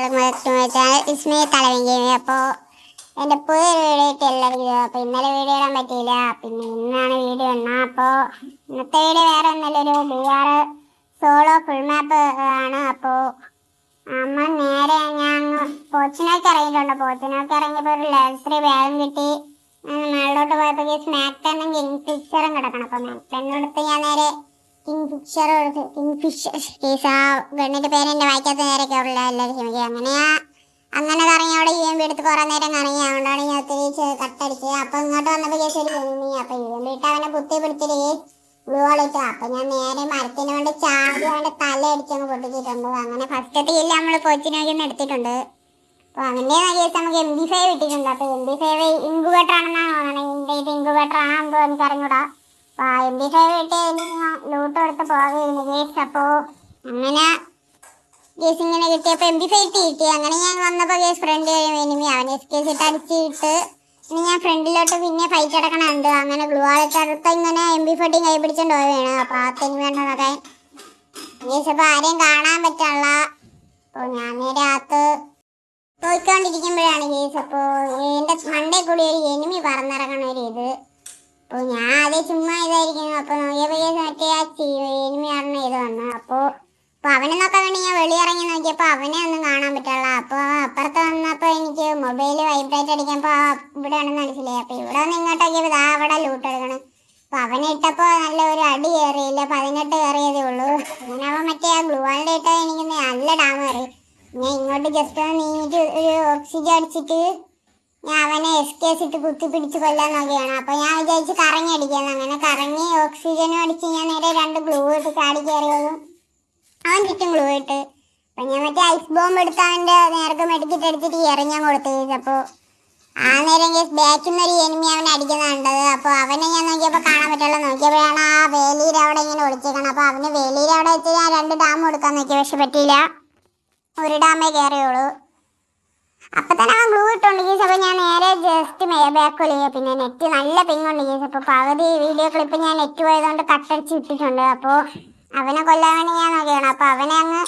Channel ഇസ്മി തലവൻ game. അപ്പോൾ എൻ്റെ പുതിയൊരു വീഡിയോ ഇട്ട് എല്ലാവർക്കും. അപ്പോൾ ഇന്നലെ വീഡിയോ ഇടാൻ പറ്റിയില്ല, പിന്നെ ഇന്നാണ് വീഡിയോ ഇടുന്നത്. അപ്പോൾ ഇന്നത്തെ വീഡിയോ വേറെ ഒന്നല്ലൊരു BR സോളോ ഫുൾ മാപ്പ് ആണ്. അപ്പോൾ നമ്മൾ നേരെ ഞാൻ പോച്ചിനൊക്കെ ഇറങ്ങിയിട്ടുണ്ട്. പോച്ചിനൊക്കെ ഇറങ്ങിയപ്പോൾ ഒരു ലെവൽ 3 ബാഗും കിട്ടി. മേളിലോട്ട് പോയപ്പോൾ സ്മാക്ക് ടെന്നും കിങ് ഫിഷറും കിടക്കണം. അപ്പോൾ മാക്ക് ടെന്നിനടുത്ത് ഞാൻ നേരെ കിങ് ഫിഷർ എടുത്ത് കിങ് ഫിഷർ കേസ് ആ ഗണ്ണിൻ്റെ പേര് എൻ്റെ വായിക്കാത്ത നേരൊക്കെ ഉള്ള എല്ലാവരും ക്ഷമിക്കുക. അങ്ങനെ കറങ്ങി അവിടെ UMP എടുത്ത് കുറേ നേരം കറങ്ങി. അതുകൊണ്ടാണ് ഞാൻ ഒത്തിരി കട്ടടിച്ചത്. അപ്പോൾ ഇങ്ങോട്ട് വന്നപ്പോൾ കേസ് ഒരു കുഞ്ഞി. അപ്പോൾ UMP ഇട്ട് അവനെ കുത്തി പിടിച്ചിട്ട് ഗ്ലൂ കളിച്ചു. അപ്പോൾ ഞാൻ നേരെ മരത്തിന് വേണ്ടി ചാടി അവൻ്റെ തല അടിച്ചൊന്ന് പൊട്ടിച്ചിട്ടുണ്ട്. അങ്ങനെ ഫസ്റ്റത്തെ കില്ല് നമ്മൾ കൊച്ചിനൊക്കെ എടുത്തിട്ടുണ്ട്. അപ്പോൾ അവൻ്റെ കേസ് നമുക്ക് MP5 കിട്ടിയിട്ടുണ്ട്. അപ്പോൾ MP5 ഇൻക്യുബേറ്റർ ആണെന്നാണ് തോന്നുന്നത്. ഇത് ഇൻക്യുബേറ്റർ ആണോ എന്തോ എനിക്ക് അറിഞ്ഞൂടാ. അപ്പോൾ ആ MP5 കിട്ടി ലൂട്ട് എടുത്ത് പോകുകയായിരുന്നു കേസ്. അപ്പോൾ അങ്ങനെ കേസ് ഇങ്ങനെ കിട്ടിയപ്പോൾ MP5 കിട്ടി. അങ്ങനെ ഞാൻ വന്നപ്പോൾ കേസ് ഫ്രണ്ട് എനിമി അവൻ കേസ് ഇട്ട് അടിച്ചിട്ട് ഇനി ഞാൻ ഫ്രണ്ടിലോട്ട് പിന്നെ ഫൈറ്റ് അടക്കണുണ്ട്. അങ്ങനെ ഗ്ലൂ ആളിട്ട് അടുത്ത ഇങ്ങനെ MP40 കൈ പിടിച്ചോണ്ട് പോവുകയാണ്. അപ്പോൾ ആ എനിമി നോക്കാൻ കേസ് അപ്പോൾ ആരെയും കാണാൻ പറ്റില്ല. അപ്പോൾ ഞാൻ നേരെ അകത്ത് പോയിക്കൊണ്ടിരിക്കുമ്പോഴാണ് കേസ് അപ്പോൾ എൻ്റെ മണ്ടേ കൂടി ഒരു എനിമി പറന്നിറങ്ങണ ഒരു ഇത്. അപ്പോൾ ഞാൻ ആദ്യം ചുമ്മാ ഇതായിരിക്കുന്നു. അപ്പോൾ നോക്കിയപ്പോൾ കേസ് മറ്റേ ആ എനിമി ആണെന്ന് ഇത് വന്നു. അപ്പോൾ അവനെ നോക്കാൻ വേണ്ടി ഞാൻ വെളിയിറങ്ങി നോക്കിയപ്പോൾ അവനെ ഒന്നും കാണാൻ പറ്റില്ല. അപ്പോൾ അപ്പുറത്ത് വന്നപ്പോൾ എനിക്ക് മൊബൈൽ വൈബ്രേറ്റ് അടിക്കുമ്പോൾ ഇവിടെ ആണെന്ന് മനസ്സിലായി. അപ്പോൾ ഇവിടെ വന്ന് ഇങ്ങോട്ട് നോക്കിയപ്പോൾ അവിടെ ലൂട്ട് എടുക്കണം. അപ്പോൾ അവനെ ഇട്ടപ്പോൾ നല്ല ഒരു അടി കയറിയില്ല, 18 കയറിയതേ ഉള്ളൂ. അങ്ങനെ അവൻ മറ്റേ ആ ഗ്ലൂവാളിൻ്റെ ഇട്ട് എനിക്ക് നല്ല ഡാം കയറി. ഞാൻ ഇങ്ങോട്ട് ജസ്റ്റ് ഒന്ന് നീങ്ങിട്ട് ഒരു ഓക്സിജൻ അടിച്ചിട്ട് ഞാൻ അവനെ SKS ഇട്ട് കുത്തി പിടിച്ച് കൊല്ലാൻ നോക്കിയാണ്. അപ്പോൾ ഞാൻ വിചാരിച്ച് കറങ്ങി അടിക്കാമെന്ന്. അങ്ങനെ കറങ്ങി ഓക്സിജനും അടിച്ച് ഞാൻ നേരെ 2 ഗ്ലൂ ഇട്ട് ചാടി കയറിയതും അവൻ ചുറ്റും ഗ്ലൂ ഇട്ട്. അപ്പം ഞാൻ മറ്റേ ഐസ് ബോംബ് എടുത്ത് അവൻ്റെ നേർക്ക് മെഡിക്കറ്റ് അടിച്ചിട്ട് ഇറങ്ങാൻ കൊടുത്തു. അപ്പോൾ ആ നേരം കേസ് ബാക്കിൽ നിന്നൊരു എനിമി അവനെ അടിക്കുന്ന കണ്ടത്. അപ്പോൾ അവനെ ഞാൻ നോക്കിയപ്പോൾ കാണാൻ പറ്റുള്ളൂ. നോക്കിയപ്പോഴാണ് ആ വേലിയിൽ അവിടെ ഇങ്ങനെ ഒളിച്ചേക്കണം. അപ്പോൾ അവന് വേലിയിൽ അവിടെ വെച്ച് ഞാൻ 2 ഡാം കൊടുക്കാൻ നോക്കി, പക്ഷെ പറ്റിയില്ല. ഒരു ഡാമേ കയറിയുള്ളൂ. അപ്പം തന്നെ അവൻ ഗ്ലൂ ഇട്ടുണ്ട് കേസ്. അപ്പോൾ ഞാൻ നേരെ ജസ്റ്റ് ബാക്ക് വിളിക്കുക. പിന്നെ നെറ്റ് നല്ല പിങ്ങുണ്ട് കേസ്. അപ്പോൾ പകുതി വീഡിയോ ക്ലിപ്പ് ഞാൻ നെറ്റ് പോയതുകൊണ്ട് കട്ടടിച്ച് ഇട്ടിട്ടുണ്ട്. അപ്പോൾ അവനെ കൊല്ലാൻ വേണ്ടി ഞാൻ നോക്കിയാണ്. അപ്പോൾ അവനെ അങ്ങ്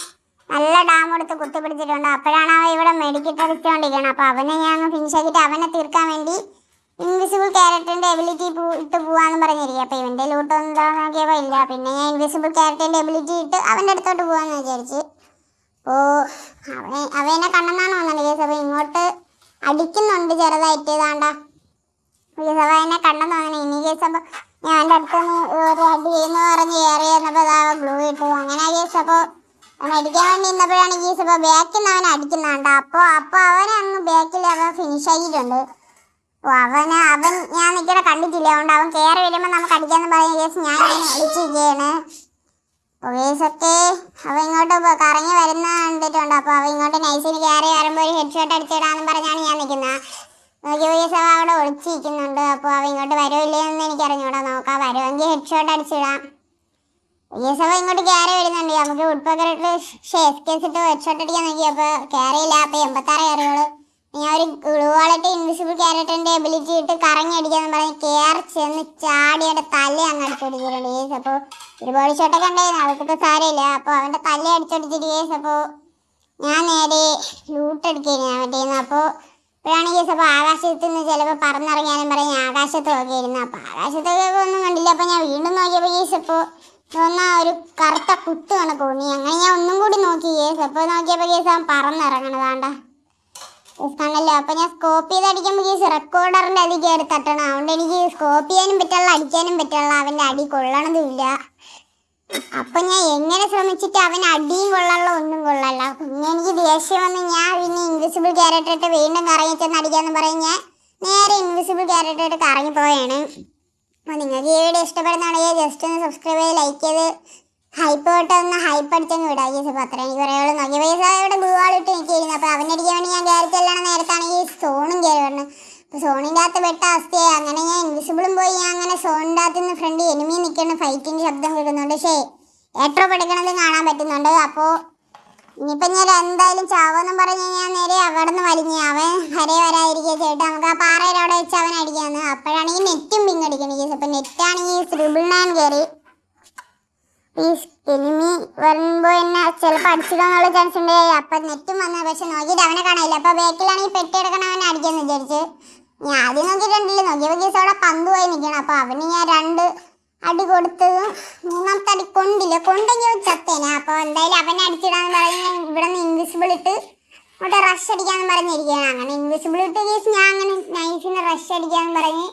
നല്ല ഡാം കൊടുത്ത് കുത്തി പിടിച്ചിട്ടുണ്ട്. അപ്പോഴാണ് അവൻ ഇവിടെ മെഡിക്കറ്റ് അടിച്ചുകൊണ്ടിരിക്കുകയാണ്. അപ്പോൾ അവനെ ഞാൻ അങ്ങ് ഫിനിഷ് ആക്കിയിട്ട് അവനെ തീർക്കാൻ വേണ്ടി ഇൻവിസിബിൾ ക്യാരക്ടറിൻ്റെ എബിലിറ്റി ഇട്ട് പോകാമെന്ന് പറഞ്ഞിരിക്കുക. അപ്പോൾ ഇവൻ്റെ ലൂട്ട് എന്താ നോക്കിയപ്പോൾ ഇല്ല. പിന്നെ ഞാൻ ഇൻവിസിബിൾ ക്യാരക്ടറിൻ്റെ എബിലിറ്റി ഇട്ട് അവൻ്റെ അടുത്തോട്ട് പോകാമെന്ന് വിചാരിച്ച്. അപ്പോൾ അവനെ കണ്ടെന്നാണ് വന്നത് കേസ്. അപ്പോൾ ഇങ്ങോട്ട് അടിക്കുന്നുണ്ട് ചെറുതായിട്ട് ഇതാണ്ട കേസ്. അപ്പോൾ അവനെ കണ്ടെന്ന് തോന്നണം ഇനി കേസ്. അപ്പോൾ ഞാൻ എൻ്റെ അടുത്തുനിന്ന് ഒരു അടി എന്ന് പറഞ്ഞ് കയറി വന്നപ്പോൾ അതാ ഗ്ലൂ ഇട്ടു. അങ്ങനെ കേസ്. അപ്പോൾ അവൻ അടിക്കാൻ വേണ്ടി നിന്നപ്പോഴാണ് കേസ്. അപ്പോൾ ബാക്കിൽ നിന്ന് അവൻ അടിക്കുന്നുണ്ട്. അപ്പോൾ അവനെ അങ്ങ് ബാക്കിൽ അവൻ ഫിനിഷ് ആക്കിയിട്ടുണ്ട്. അപ്പോൾ അവൻ ഞാൻ നിൽക്കണ കണ്ടിട്ടില്ല. അതുകൊണ്ട് അവൻ കയറി വരുമ്പോൾ നമുക്ക് അടിക്കാമെന്ന് പറഞ്ഞ കേസ് ഞാൻ ഇങ്ങനെ വിളിച്ചിരിക്കുകയാണ്. അപ്പോൾ കേസൊക്കെ അവൻ ഇങ്ങോട്ട് കറങ്ങി വരുന്ന കണ്ടിട്ടുണ്ട്. അപ്പോൾ അവൻ ഇങ്ങോട്ട് നൈസിന് കയറി വരുമ്പോൾ ഒരു ഹെഡ് ഷോട്ട് അടിച്ചിടാമെന്ന് പറഞ്ഞാണ് ഞാൻ നിൽക്കുന്നത്. നോക്കിയ കേസ് അവൻ അവിടെ ഒളിച്ചിരിക്കുന്നുണ്ട്. അപ്പോൾ അവൻ ഇങ്ങോട്ട് വരുമില്ലെന്ന് എനിക്കറിഞ്ഞൂടാ. നോക്കാം, വരുമെങ്കിൽ ഹെഡ് ഷോട്ട് അടിച്ചിടാം. കേസ് അവൻ ഇങ്ങോട്ട് കയറി വരുന്നുണ്ട്. നമുക്ക് വുഡ് പക്കറിട്ട് SKS ഇട്ട് ഹെഡ് ഷോട്ട് അടിക്കാൻ നോക്കിയപ്പോൾ കയറിയില്ല. അപ്പോൾ 86 കയറിയുള്ളൂ. ഞാൻ ഒരു ഗ്ലൂ വാളിട്ട് ഇൻവിസിബിൾ ക്യാരക്ടറിൻ്റെ എബിലിറ്റി ഇട്ട് കറങ്ങി അടിക്കാമെന്ന് പറഞ്ഞ് കയറി ചെന്ന് ചാടിയുടെ തല അങ്ങ് അടിച്ചടിച്ചിട്ടുണ്ട് കേസ്. അപ്പോൾ ഒരു ബോഡി ഷോട്ടൊക്കെ ഉണ്ടായിരുന്നു, അവർക്കിപ്പോൾ സാരമില്ല. അപ്പോൾ അവൻ്റെ തല അടിച്ചടിച്ചിട്ട് കേസ്. അപ്പോൾ ഞാൻ നേരെ ലൂട്ട് എടുക്കുകയായിരുന്നു അവൻ്റെ നിന്ന്. അപ്പോൾ ഇപ്പോഴാണ് കേസ്. അപ്പോൾ ആകാശത്ത് നിന്ന് ചിലപ്പോൾ പറന്നിറങ്ങിയാലും പറഞ്ഞ് ആകാശത്ത് നോക്കിയിരുന്നു. അപ്പോൾ ആകാശത്തൊക്കെ ഒന്നും കണ്ടില്ല. അപ്പോൾ ഞാൻ വീണ്ടും നോക്കിയപ്പോൾ കേസ്. അപ്പോൾ തോന്നാ ഒരു കറുത്ത കുത്ത് കണക്ക് തോന്നി. അങ്ങനെ ഞാൻ ഒന്നും കൂടി നോക്കി കേസ്. അപ്പോൾ നോക്കിയപ്പോൾ കേസ് അവൻ പറന്നിറങ്ങണതാണ്ട കേസ് കണ്ടല്ലോ. അപ്പോൾ ഞാൻ സ്കോപ്പ് ചെയ്ത് അടിക്കുമ്പോൾ കേസ് റെക്കോർഡറിൻ്റെ അടി കയറി തട്ടണം. അതുകൊണ്ട് എനിക്ക് സ്കോപ്പ് ചെയ്യാനും പറ്റുള്ള അടിക്കാനും പറ്റുള്ള അവൻ്റെ അടി കൊള്ളണതുമില്ല. അപ്പം ഞാൻ എങ്ങനെ ശ്രമിച്ചിട്ട് അവന് അടിയും കൊള്ളല്ല ഒന്നും കൊള്ളല്ല. പിന്നെ എനിക്ക് ദേഷ്യം വന്ന് ഞാൻ പിന്നെ ഇൻവിസിബിൾ ക്യാരക്ടർ ഇട്ട് വീണ്ടും കറങ്ങി ചെന്ന് അടിക്കാമെന്ന് പറഞ്ഞ് ഞാൻ നേരെ ഇൻവിസിബിൾ ക്യാരക്ടർ ഇട്ട് കറങ്ങി പോവുകയാണ്. അപ്പോൾ നിങ്ങൾക്ക് ഈ വീഡിയോ ഇഷ്ടപ്പെടുന്നതാണെങ്കിൽ ജസ്റ്റ് ഒന്ന് സബ്സ്ക്രൈബ് ചെയ്ത് ലൈക്ക് ചെയ്ത് ഹൈപ്പ് തൊട്ട് ഒന്ന് ഹൈപ്പ് അടിച്ചൊന്ന് വിടാം കേസ്. അപ്പോൾ അത്ര എനിക്ക് പറയുള്ളൂ. നോക്കിയ പൈസ ഇവിടെ ഗ്ലൂ വാളിട്ട് നിൽക്കിയിരുന്നു. അപ്പോൾ അവനടിക്കാൻ വേണ്ടി ഞാൻ കയറി ചെല്ലണ നേരത്താണെങ്കിൽ സോണും കയറി വരണം. അപ്പോൾ സോണിൻ്റെ അകത്ത് പെട്ട അവസ്ഥയായി. അങ്ങനെ ഞാൻ ഇൻവിസിബിളും പോയി. ഞാൻ അങ്ങനെ സോണിൻ്റെ അകത്ത് നിന്ന് ഫ്രണ്ട് എനിമി നിൽക്കുന്ന ഫൈറ്റിൻ്റെ ശബ്ദം കേൾക്കുന്നുണ്ട്. പക്ഷേ ഏറ്റവും പഠിക്കണതും കാണാൻ പറ്റുന്നുണ്ട്. അപ്പോൾ ഇനിയിപ്പം ഞാൻ എന്തായാലും ചാവെന്നും പറഞ്ഞ് ഞാൻ നേരെ അവിടെ നിന്ന് വലിഞ്ഞ് അവൻ വരാതിരിക്കുക ചേട്ടാ നമുക്ക് ആ പാറയുടെ അവിടെ വെച്ച് അവൻ അടിക്കാമെന്ന്. അപ്പോഴാണെങ്കിൽ നെറ്റും പിങ്ങടിക്കണം കേസ്. അപ്പോൾ നെറ്റാണെങ്കിൽ 999 കയറി. ഈ എനിമി വരുമ്പോ എന്നെ ചിലപ്പോൾ അടിച്ചിടാനുള്ള ചാൻസ് ഉണ്ട്. അപ്പൊ നെറ്റും വന്നു, പക്ഷെ നോക്കിയിട്ട് അവനെ കാണാനില്ല. അപ്പൊ ബാക്കിലാണെങ്കിൽ പെട്ടി എടുക്കണവനെ അടിക്കാന്ന് വിചാരിച്ച് ഞാൻ ആദ്യം നോക്കിയിട്ടുണ്ടല്ലോ. നോക്കിയപ്പോ കേസ് അവിടെ പന്ത് പോയി നിൽക്കണം. അപ്പൊ അവന് ഞാൻ 2 അടി കൊടുത്തതും 3ാമത്തെ അടി കൊണ്ടില്ല, കൊണ്ടെങ്കിൽ ചത്തേനെ. അപ്പൊ എന്തായാലും അവനെ അടിച്ചിടാന്ന് പറഞ്ഞ് ഇവിടെ നിന്ന് ഇൻവിസിബിൾ ഇട്ട് അങ്ങോട്ട് റഷ് അടിക്കാന്ന് പറഞ്ഞിരിക്കുകയാണ്. അങ്ങനെ ഇൻവിസിബിൾ ഇട്ട് കേസ് ഞാൻ അങ്ങനെ നൈസിന് റഷ് അടിക്കാന്ന് പറഞ്ഞ്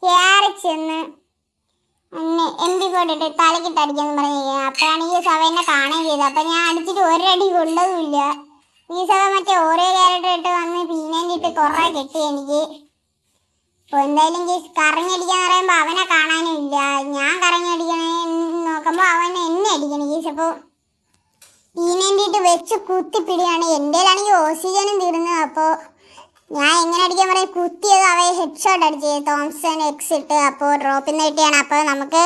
കയറി ചെന്ന് MP പോയിട്ട് തലക്കിട്ട് അടിക്കാന്ന് പറഞ്ഞിരിക്കുകയാണ്. അപ്പോഴാണ് ഈ സഭ എന്നെ കാണുകയും ചെയ്തത്. അപ്പൊ ഞാൻ അടിച്ചിട്ട് ഒരടി കൊണ്ടതുമില്ല. ഈ സഭ മറ്റേ ഓരോ ക്യാരക്ടർ ഇട്ട് വന്ന് പീനേണ്ടിട്ട് കുറെ കെട്ടി എനിക്ക്. അപ്പൊ എന്തായാലും കറങ്ങടിക്കാന്ന് പറയുമ്പോ അവനെ കാണാനും ഇല്ല. ഞാൻ കറങ്ങടിക്കണേ നോക്കുമ്പോ അവൻ എന്നെ അടിക്കണം കേസ്. അപ്പൊ പീനേണ്ടിട്ട് വെച്ച് കുത്തിപ്പിടിയാണ്. എന്റേലാണെങ്കിൽ ഓക്സിജനും തീർന്നു. അപ്പൊ ഞാൻ എങ്ങനെ അടിക്കാൻ പറയും, കുത്തിയത് അവയെ ഹെഡ് ഷോട്ട് അടിച്ച് തോംസൺ എക്സ് ഇട്ട്. അപ്പോൾ ഡ്രോപ്പിൽ നിന്ന് കിട്ടിയാണ്. അപ്പോൾ നമുക്ക്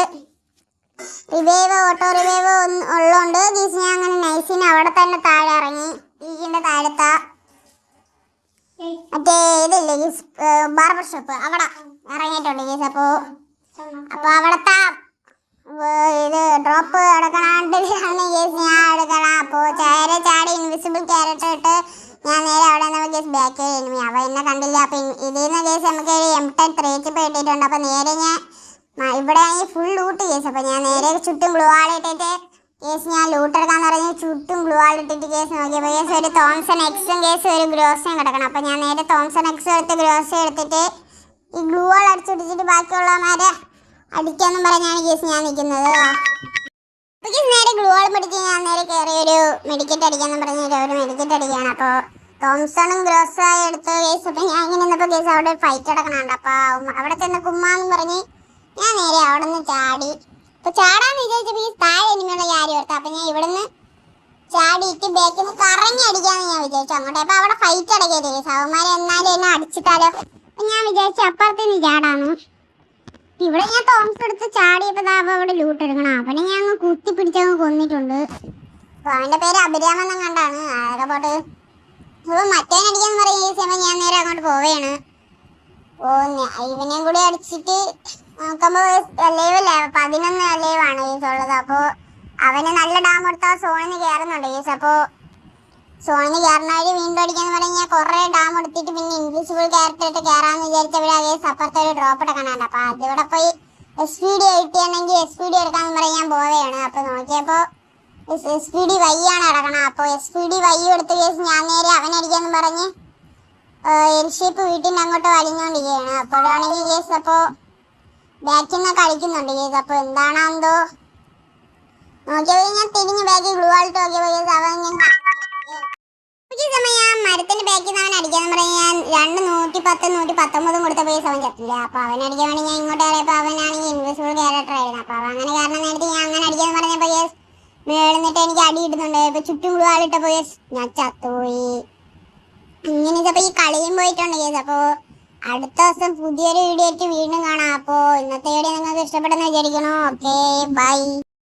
റിവൈവ് ഓട്ടോ റിവൈവ് ഉള്ളതുകൊണ്ട് ഗീസ് ഞാൻ അങ്ങനെ നൈസിന് അവിടെ തന്നെ താഴെ ഇറങ്ങി. ഈക്കിൻ്റെ താഴത്താ മറ്റേ ഇതില്ലേ ഗീസ് ബാർബർ ഷോപ്പ്, അവിടെ ഇറങ്ങിയിട്ടുണ്ട് ഗീസ്. അപ്പോൾ അവിടത്തെ ഇത് ഡ്രോപ്പ് എടുക്കണാണ്ട് ഗീസ് ഞാൻ എടുക്കണം. അപ്പോൾ ചാടി ഇൻവിസിബിൾ ക്യാരക്ടർ ഇട്ട് ഞാൻ നേരെ അവിടെ നിന്ന് കേസ് ബാക്ക് എനിമി. അവ എന്നെ കണ്ടില്ല. അപ്പം ഇതിൽ നിന്ന് കേസ് നമുക്ക് ഒരു M10 3 ഇട്ടിട്ടുണ്ട്. അപ്പം നേരെ ഞാൻ ഇവിടെ ആണെങ്കിൽ ഫുൾ ലൂട്ട് കേസ്. അപ്പം ഞാൻ നേരെ ചുറ്റും ഗ്ലൂ വാൾ ഇട്ടിട്ട് കേസ് ഞാൻ ലൂട്ട് എടുക്കാന്ന് പറഞ്ഞ് ചുറ്റും ഗ്ലൂ വാൾ ഇട്ടിട്ട് കേസ് നോക്കിയപ്പോൾ കേസ് ഒരു തോംസൺ എക്സും കേസ് ഒരു ഗ്രോസിനും കിടക്കണം. അപ്പം ഞാൻ നേരെ തോംസൺ എക്സും എടുത്ത് ഗ്രോസും എടുത്തിട്ട് ഈ ഗ്ലൂ വാൾ അടിച്ചിട്ടിട്ട് ബാക്കിയുള്ളവന്മാരെ അടിക്കാമെന്നും പറഞ്ഞാണ് കേസ് ഞാൻ നിൽക്കുന്നത്. അപ്പോൾ നേരെ ഗ്ലൂ വാൾ പിടിച്ച് ഞാൻ നേരെ കയറി ഒരു മെഡിക്കറ്റ് അടിക്കാമെന്ന് പറഞ്ഞിട്ട് ഒരു മെഡിക്കറ്റ് അടിക്കുകയാണ്. അപ്പോൾ തോംസണും ഗ്രോസായി എടുത്ത് കേസ്. അപ്പം ഞാൻ ഇങ്ങനെ നിന്നപ്പോൾ കേസ് അവിടെ ഫൈറ്റ് കിടക്കണുണ്ട്. അപ്പോൾ അവിടെ ചെന്ന് കുമ്മാന്ന് പറഞ്ഞ് ഞാൻ നേരെ അവിടെ നിന്ന് ചാടി. അപ്പോൾ ചാടാന്ന് വിചാരിച്ചപ്പോൾ ഈ താഴെ എനിമിയുള്ള കാര്യം ഓർത്ത്. അപ്പം ഞാൻ ഇവിടെ നിന്ന് ചാടിയിട്ട് ബാക്കിൽ നിന്ന് കറങ്ങി അടിക്കാമെന്ന് ഞാൻ വിചാരിച്ചു അങ്ങോട്ട്. അപ്പോൾ അവിടെ ഫൈറ്റ് അടക്കിയത് കേസ്. അവന്മാരെ എന്നാലും എന്നെ അടിച്ചിട്ടാലോ. അപ്പം ഞാൻ വിചാരിച്ചു അപ്പുറത്തേന്ന് ചാടാന്ന്. ഇവിടെ ഞാൻ തോംസ് എടുത്ത് ചാടിയപ്പോൾ അവിടെ ലൂട്ട് എടുക്കണം. അവനെ ഞാൻ അങ്ങ് കുത്തി പിടിച്ചങ്ങ് കൊന്നിട്ടുണ്ട്. അപ്പോൾ അവൻ്റെ പേര് അഭിരാമെന്നും കണ്ടാണ്. അതൊക്കെ പോട്ട് ഇപ്പോൾ മറ്റേനടിക്കാന്ന് പറയുമ്പോൾ ഞാൻ നേരെ അങ്ങോട്ട് പോവുകയാണ്. ഇവനെയും കൂടി അടിച്ചിട്ട് നോക്കുമ്പോൾ ലൈവല്ലേ 11 ലൈവാണ് കേസ് ഉള്ളത്. അപ്പോൾ അവന് നല്ല ഡാം കൊടുത്താൽ സോണിന് കയറുന്നുണ്ട് കേസ്. അപ്പോൾ സോണിന് കയറുന്നവർ വീണ്ടും അടിക്കാന്ന് പറഞ്ഞാൽ കുറേ ഡാം എടുത്തിട്ട് പിന്നെ ഇൻവിസിബിൾ ക്യാരക്ടർ ഇട്ട് കയറാമെന്ന് വിചാരിച്ചവിടെ കേസ് അപ്പുറത്തെ ഒരു ഡ്രോപ്പ് എടുക്കാനുണ്ട്. അപ്പോൾ അതിവിടെ പോയി SPD കിട്ടിയാണെങ്കിൽ SPD എടുക്കാമെന്ന് പറഞ്ഞ് ഞാൻ പോവുകയാണ്. അപ്പോൾ നോക്കിയപ്പോൾ SPD Y ആണ് കിടക്കണം. അപ്പോൾ SPD Y എടുത്ത കേസ് ഞാൻ നേരെ അവനടിക്കാന്ന് പറഞ്ഞ് എൽഷേപ്പ് വീട്ടിൻ്റെ അങ്ങോട്ട് വലിഞ്ഞുകൊണ്ടിരിക്കുകയാണ്. അപ്പോഴാണെങ്കിൽ കേസ് അപ്പോൾ ബാക്കിൽ നിന്നൊക്കെ കളിക്കുന്നുണ്ട് കേസ്. അപ്പോൾ എന്താണെന്തോ നോക്കിയപ്പോൾ ഞാൻ തിരിഞ്ഞ് ബാക്കിൽ ഗ്ലൂ ആൾട്ട് നോക്കിയപ്പോൾ കേസ് അവൻ ഞാൻ മരത്തിന്റെ ബാക്കിൽ നിന്ന് അവൻ അടിക്കാന്ന് പറഞ്ഞ് ഞാൻ 110 119 കൊടുത്തപ്പോൾ കേസ് അവൻ ചത്തില്ല. അപ്പോൾ അവൻ അടിക്കാൻ വേണ്ടി ഞാൻ ഇങ്ങോട്ട് കയറിയപ്പോൾ അവനാണെങ്കിൽ ഇൻവിസിബിൾ ക്യാരക്ടർ ആയിരുന്നു. അപ്പോൾ അവൻ അങ്ങനെ കാരണം നേരത്തെ ഞാൻ അങ്ങനെ അടിക്കാന്ന് പറഞ്ഞപ്പോൾ കേസ് മേളിന്നിട്ട് എനിക്ക് അടി ഇടുന്നുണ്ട്. ഇപ്പൊ ചുറ്റും ഗ്ലൂവാളിട്ടപ്പോ ഞാൻ ചത്തുപോയി. ഇങ്ങനെ ഇതപ്പോ ഈ കളിയും പോയിട്ടുണ്ട് കേസ്. അപ്പോൾ അടുത്ത ദിവസം പുതിയൊരു വീഡിയോ ആയിട്ട് വീണ്ടും കാണാം. അപ്പോൾ ഇന്നത്തെ വീഡിയോ നിങ്ങൾക്ക് ഇഷ്ടപ്പെട്ടെന്ന് വിചാരിക്കണോ. Okay bye.